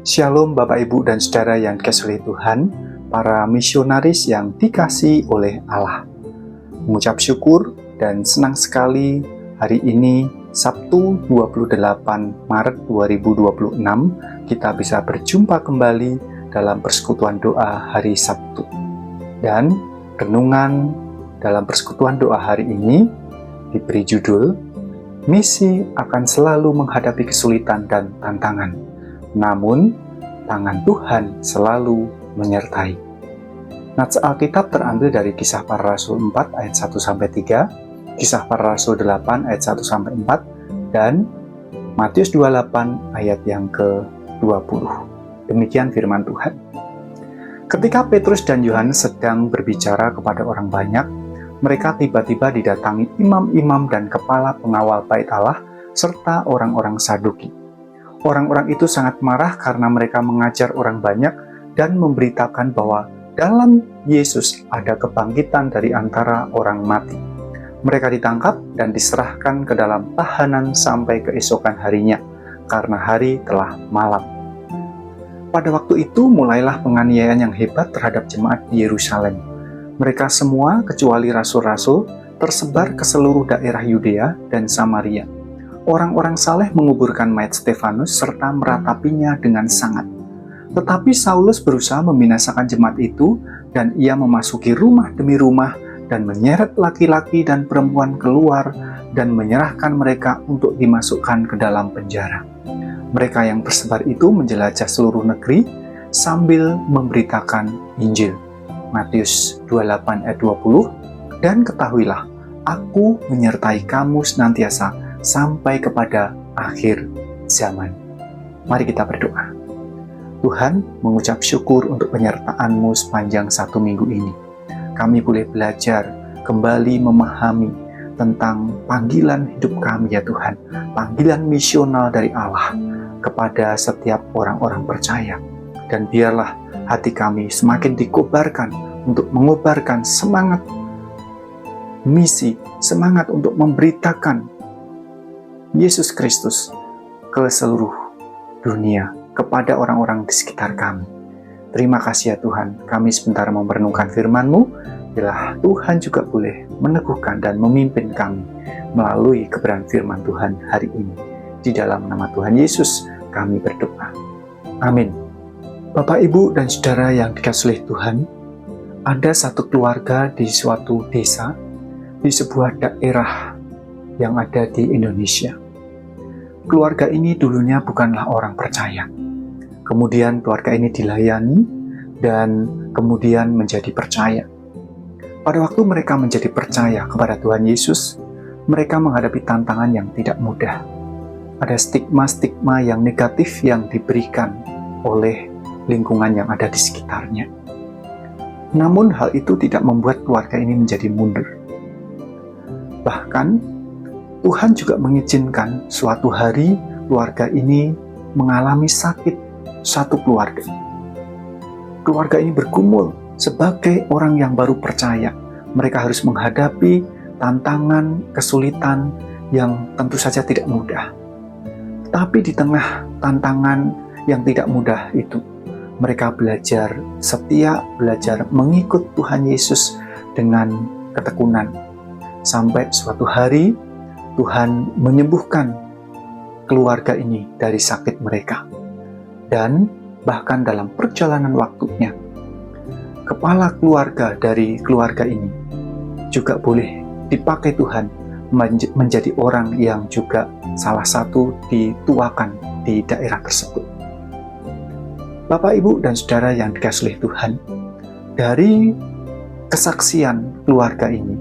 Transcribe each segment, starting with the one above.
Shalom Bapak Ibu dan Saudara yang dikasihi Tuhan, para misionaris yang dikasihi oleh Allah. Mengucap syukur dan senang sekali hari ini Sabtu 28 Maret 2026 kita bisa berjumpa kembali dalam persekutuan doa hari Sabtu. Dan renungan dalam persekutuan doa hari ini diberi judul Misi akan selalu menghadapi kesulitan dan tantangan, namun tangan Tuhan selalu menyertai. Nats Alkitab terambil dari Kisah Para Rasul 4 ayat 1-3, Kisah Para Rasul 8 ayat 1-4, dan Matius 28 ayat yang ke-20. Demikian firman Tuhan. Ketika Petrus dan Yohanes sedang berbicara kepada orang banyak, mereka tiba-tiba didatangi imam-imam dan kepala pengawal bait Allah serta orang-orang Saduki. Orang-orang itu sangat marah karena mereka mengajar orang banyak dan memberitakan bahwa dalam Yesus ada kebangkitan dari antara orang mati. Mereka ditangkap dan diserahkan ke dalam tahanan sampai keesokan harinya, karena hari telah malam. Pada waktu itu mulailah penganiayaan yang hebat terhadap jemaat di Yerusalem. Mereka semua, kecuali rasul-rasul, tersebar ke seluruh daerah Yudea dan Samaria. Orang-orang saleh menguburkan mayat Stefanus serta meratapinya dengan sangat. Tetapi Saulus berusaha membinasakan jemaat itu, dan ia memasuki rumah demi rumah dan menyeret laki-laki dan perempuan keluar dan menyerahkan mereka untuk dimasukkan ke dalam penjara. Mereka yang tersebar itu menjelajah seluruh negeri sambil memberitakan Injil. Matius 28 ayat 20, dan ketahuilah, aku menyertai kamu senantiasa sampai kepada akhir zaman. Mari kita berdoa. Tuhan, mengucap syukur untuk penyertaan-Mu sepanjang 1 minggu ini. Kami boleh belajar kembali memahami tentang panggilan hidup kami ya Tuhan, panggilan misional dari Allah kepada setiap orang-orang percaya. Dan biarlah hati kami semakin dikobarkan untuk mengobarkan semangat misi, semangat untuk memberitakan Yesus Kristus ke seluruh dunia, kepada orang-orang di sekitar kami. Terima kasih ya Tuhan, kami sebentar mau merenungkan firman-Mu, biarlah Tuhan juga boleh meneguhkan dan memimpin kami melalui kebenaran firman Tuhan hari ini. Di dalam nama Tuhan Yesus kami berdoa. Amin. Bapak, Ibu, dan Saudara yang dikasihi Tuhan, ada satu keluarga di suatu desa, di sebuah daerah yang ada di Indonesia. Keluarga ini dulunya bukanlah orang percaya. Kemudian keluarga ini dilayani dan kemudian menjadi percaya. Pada waktu mereka menjadi percaya kepada Tuhan Yesus, mereka menghadapi tantangan yang tidak mudah. Ada stigma-stigma yang negatif yang diberikan oleh lingkungan yang ada di sekitarnya. Namun hal itu tidak membuat keluarga ini menjadi mundur. Bahkan Tuhan juga mengizinkan suatu hari keluarga ini mengalami sakit satu keluarga. Keluarga ini bergumul sebagai orang yang baru percaya. Mereka harus menghadapi tantangan, kesulitan yang tentu saja tidak mudah. Tapi di tengah tantangan yang tidak mudah itu, mereka belajar setia, belajar mengikut Tuhan Yesus dengan ketekunan. Sampai suatu hari, Tuhan menyembuhkan keluarga ini dari sakit mereka. Dan bahkan dalam perjalanan waktunya, kepala keluarga dari keluarga ini juga boleh dipakai Tuhan menjadi orang yang juga salah satu dituakan di daerah tersebut. Bapak, Ibu, dan Saudara yang dikasihi Tuhan, dari kesaksian keluarga ini,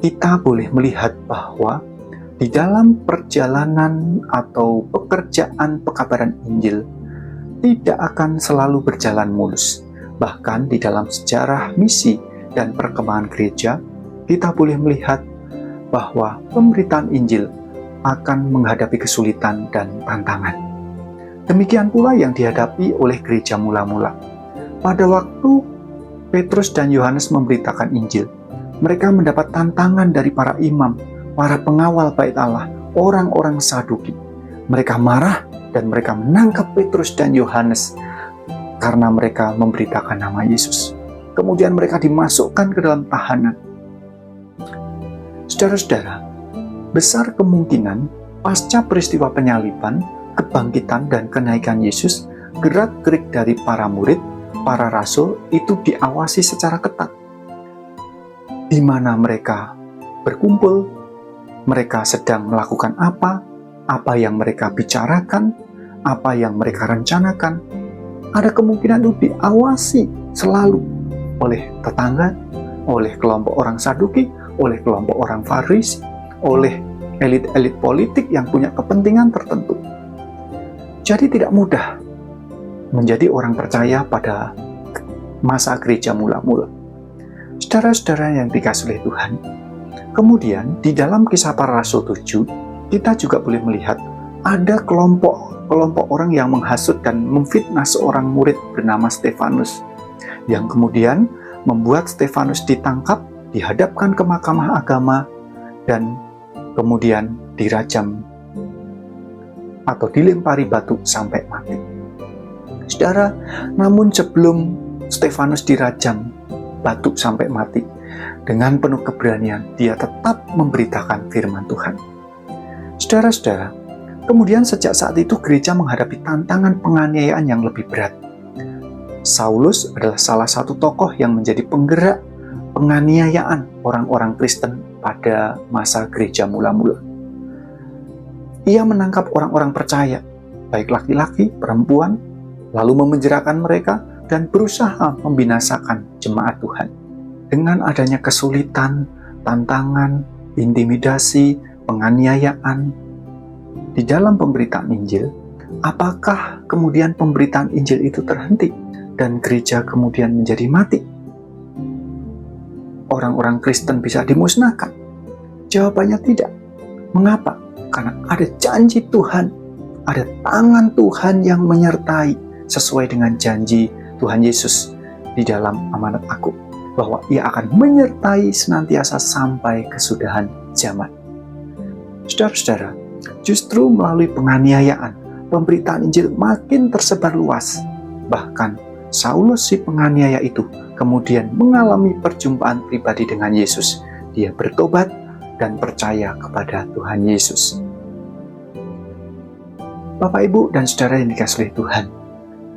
kita boleh melihat bahwa di dalam perjalanan atau pekerjaan pekabaran Injil tidak akan selalu berjalan mulus. Bahkan di dalam sejarah misi dan perkembangan gereja, kita boleh melihat bahwa pemberitaan Injil akan menghadapi kesulitan dan tantangan. Demikian pula yang dihadapi oleh gereja mula-mula. Pada waktu Petrus dan Yohanes memberitakan Injil, mereka mendapat tantangan dari para imam, para pengawal bait Allah, orang-orang Saduki. Mereka marah dan mereka menangkap Petrus dan Yohanes karena mereka memberitakan nama Yesus. Kemudian mereka dimasukkan ke dalam tahanan. Saudara-saudara, besar kemungkinan pasca peristiwa penyaliban, kebangkitan dan kenaikan Yesus, gerak-gerik dari para murid, para rasul itu diawasi secara ketat. Di mana mereka berkumpul, mereka sedang melakukan apa yang mereka bicarakan, apa yang mereka rencanakan, ada kemungkinan itu diawasi selalu oleh tetangga, oleh kelompok orang Saduki, oleh kelompok orang Farisi, oleh elit-elit politik yang punya kepentingan tertentu. Jadi tidak mudah menjadi orang percaya pada masa gereja mula-mula. Saudara-saudara yang dikasihi oleh Tuhan, kemudian di dalam Kisah Para Rasul 7, kita juga boleh melihat ada kelompok orang yang menghasut dan memfitnah seorang murid bernama Stefanus, yang kemudian membuat Stefanus ditangkap, dihadapkan ke mahkamah agama, dan kemudian dirajam atau dilempari batu sampai mati. Saudara, namun sebelum Stefanus dirajam batu sampai mati, dengan penuh keberanian dia tetap memberitakan firman Tuhan. Saudara-saudara, kemudian sejak saat itu gereja menghadapi tantangan penganiayaan yang lebih berat. Saulus adalah salah satu tokoh yang menjadi penggerak penganiayaan orang-orang Kristen pada masa gereja mula-mula. Ia menangkap orang-orang percaya, baik laki-laki, perempuan, lalu memenjarakan mereka dan berusaha membinasakan jemaat Tuhan. Dengan adanya kesulitan, tantangan, intimidasi, penganiayaan di dalam pemberitaan Injil, apakah kemudian pemberitaan Injil itu terhenti dan gereja kemudian menjadi mati? Orang-orang Kristen bisa dimusnahkan? Jawabannya tidak. Mengapa? Karena ada janji Tuhan, ada tangan Tuhan yang menyertai sesuai dengan janji Tuhan Yesus di dalam amanat Aku, bahwa Ia akan menyertai senantiasa sampai kesudahan zaman. Saudara-saudara, justru melalui penganiayaan, pemberitaan Injil makin tersebar luas. Bahkan Saulus si penganiaya itu kemudian mengalami perjumpaan pribadi dengan Yesus. Dia bertobat dan percaya kepada Tuhan Yesus. Bapak, Ibu, dan saudara yang dikasihi Tuhan,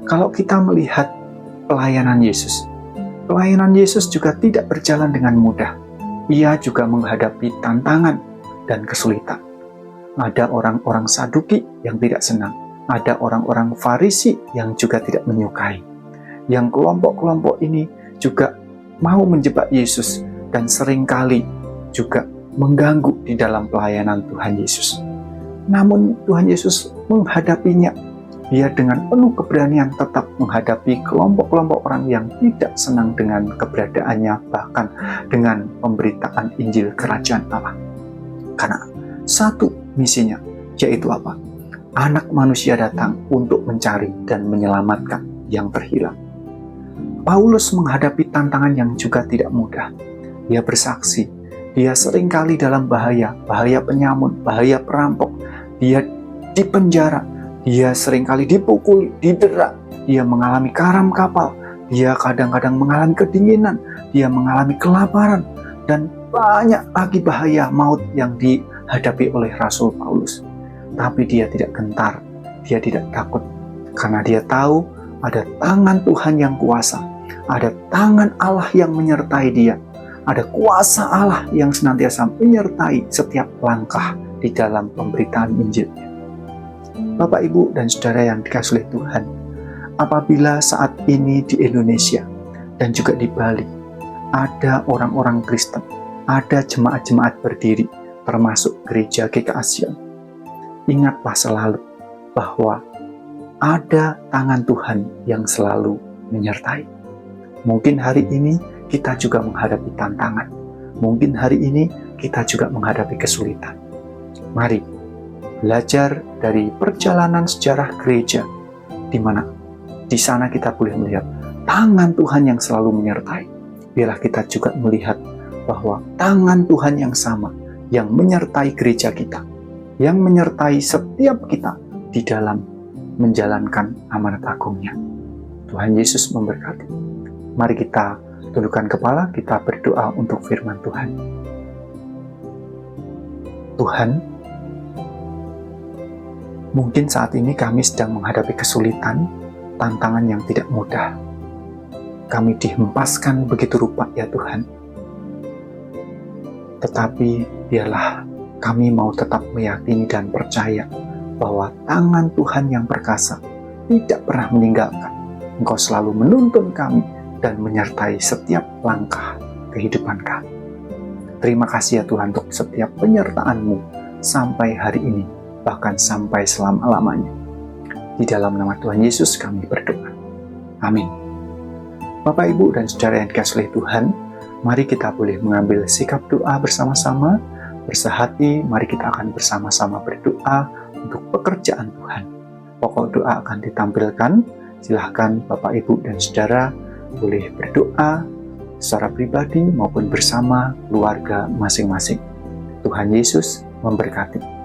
kalau kita melihat pelayanan Yesus juga tidak berjalan dengan mudah. Ia juga menghadapi tantangan dan kesulitan. Ada orang-orang Saduki yang tidak senang, ada orang-orang Farisi yang juga tidak menyukai. Yang kelompok-kelompok ini juga mau menjebak Yesus dan seringkali juga mengganggu di dalam pelayanan Tuhan Yesus. Namun Tuhan Yesus menghadapinya. Dia dengan penuh keberanian tetap menghadapi kelompok-kelompok orang yang tidak senang dengan keberadaannya, bahkan dengan pemberitaan Injil Kerajaan Allah. Karena satu misinya, yaitu apa? Anak manusia datang untuk mencari dan menyelamatkan yang terhilang. Paulus menghadapi tantangan yang juga tidak mudah. Dia bersaksi, dia seringkali dalam bahaya penyamun, bahaya perampok, dia dipenjara, dia seringkali dipukul, didera, dia mengalami karam kapal, dia kadang-kadang mengalami kedinginan, dia mengalami kelaparan, dan banyak lagi bahaya maut yang dihadapi oleh Rasul Paulus. Tapi dia tidak gentar, dia tidak takut, karena dia tahu ada tangan Tuhan yang kuasa, ada tangan Allah yang menyertai dia, ada kuasa Allah yang senantiasa menyertai setiap langkah di dalam pemberitaan Injilnya. Bapak, Ibu, dan saudara yang dikasihi Tuhan, apabila saat ini di Indonesia dan juga di Bali ada orang-orang Kristen, ada jemaat-jemaat berdiri, termasuk gereja GKI Sion, ingatlah selalu bahwa ada tangan Tuhan yang selalu menyertai. Mungkin hari ini kita juga menghadapi tantangan, mungkin hari ini kita juga menghadapi kesulitan. Mari belajar dari perjalanan sejarah gereja, di mana di sana kita boleh melihat tangan Tuhan yang selalu menyertai. Biarlah kita juga melihat bahwa tangan Tuhan yang sama yang menyertai gereja kita, yang menyertai setiap kita di dalam menjalankan amanat agungnya. Tuhan Yesus memberkati. Mari kita tundukkan kepala, kita berdoa untuk firman Tuhan. Tuhan, mungkin saat ini kami sedang menghadapi kesulitan, tantangan yang tidak mudah. Kami dihempaskan begitu rupa ya Tuhan. Tetapi biarlah kami mau tetap meyakini dan percaya bahwa tangan Tuhan yang perkasa tidak pernah meninggalkan. Engkau selalu menuntun kami dan menyertai setiap langkah kehidupan kami. Terima kasih ya Tuhan untuk setiap penyertaan-Mu sampai hari ini, bahkan sampai selama-lamanya. Di dalam nama Tuhan Yesus kami berdoa. Amin. Bapak, Ibu, dan saudara yang dikasihi Tuhan, mari kita boleh mengambil sikap doa bersama-sama. Bersehati, mari kita akan bersama-sama berdoa untuk pekerjaan Tuhan. Pokok doa akan ditampilkan. Silahkan Bapak, Ibu, dan saudara boleh berdoa secara pribadi maupun bersama keluarga masing-masing. Tuhan Yesus memberkati.